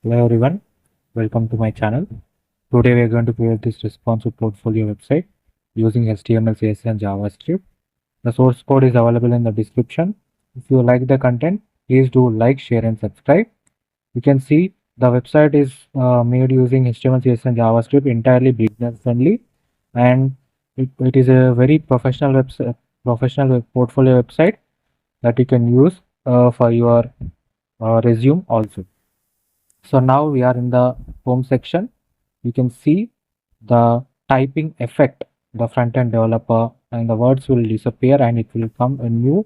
Hello everyone, welcome to my channel. Today we are going to create this responsive portfolio website using HTML, CSS and JavaScript. The source code is available in the description. If you like the content, please do like, share and subscribe. You can see the website is made using HTML, CSS and JavaScript, entirely beginner friendly, and it is a very professional website, portfolio website that you can use for your resume also. So now we are in the home section. You can see the typing effect, the front-end developer, and the words will disappear and it will come a new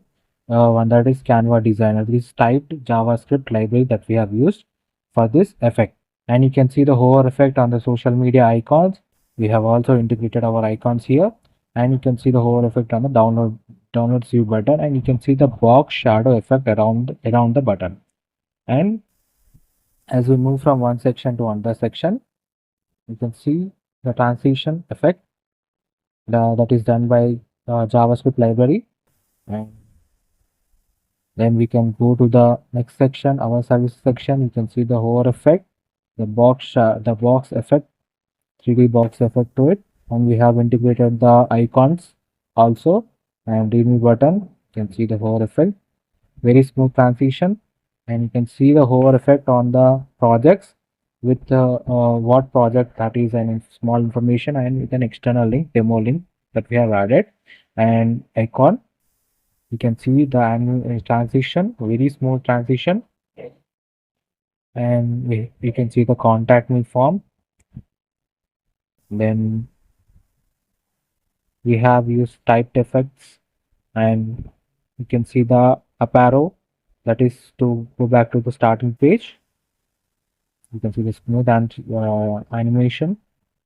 one, that is Canva designer. This typed JavaScript library that we have used for this effect. And you can see the hover effect on the social media icons. We have also integrated our icons here, and you can see the hover effect on the download view button, and you can see the box shadow effect around the button. And as we move from one section to another section, you can see the transition effect that is done by JavaScript library. And then we can go to the next section, our service section. You can see the hover effect, the box effect, 3D box effect to it, and we have integrated the icons also, and readme button. You can see the hover effect, very smooth transition, and you can see the hover effect on the projects with what project that is, and small information, and with an external link, demo link that we have added, and icon. You can see the transition, very smooth transition, and we can see the contact me form. Then we have used typed effects, and you can see the up arrow, that is to go back to the starting page. You can see the smooth and animation.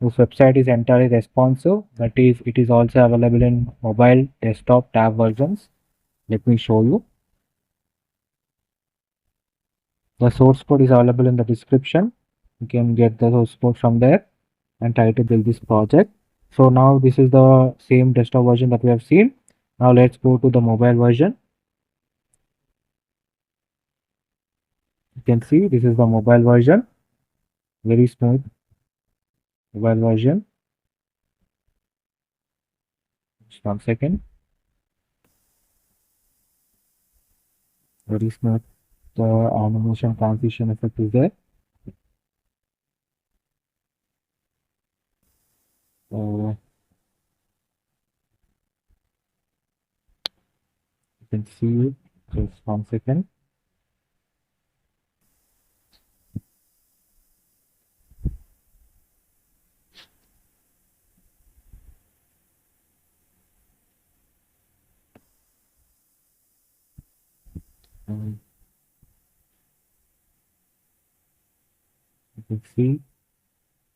This website is entirely responsive, that is, it is also available in mobile, desktop, tab versions. Let me show you. The source code is available in the description. You can get the source code from there and try to build this project. So now this is the same desktop version that we have seen. Now let's go to the mobile version. You can see this is the mobile version, very smooth mobile version. Just 1 second. Very smooth. The animation transition effect is there. You can see it. Just 1 second. And you can see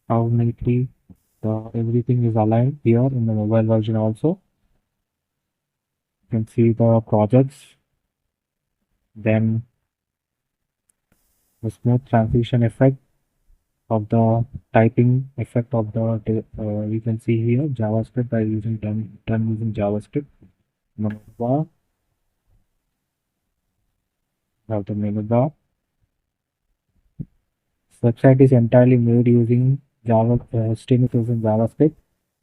how neatly everything is aligned here in the mobile version also. You can see the projects, then the smooth transition effect of the typing effect of the we can see here JavaScript by using done using JavaScript. Menu bar, have the menu bar. Website is entirely made using HTML using JavaScript,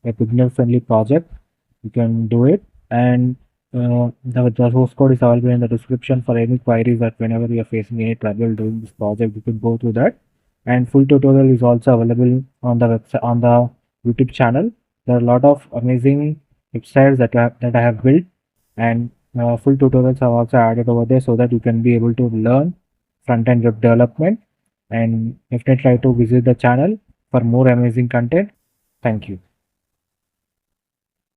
a beginner-friendly project. You can do it, and the source code is available in the description for any queries that whenever you are facing any trouble doing this project, you can go through that. And full tutorial is also available on the website, on the YouTube channel. There are a lot of amazing websites that I have built, and full tutorials are also added over there so that you can be able to learn front-end web development. And definitely try to visit the channel for more amazing content. Thank you.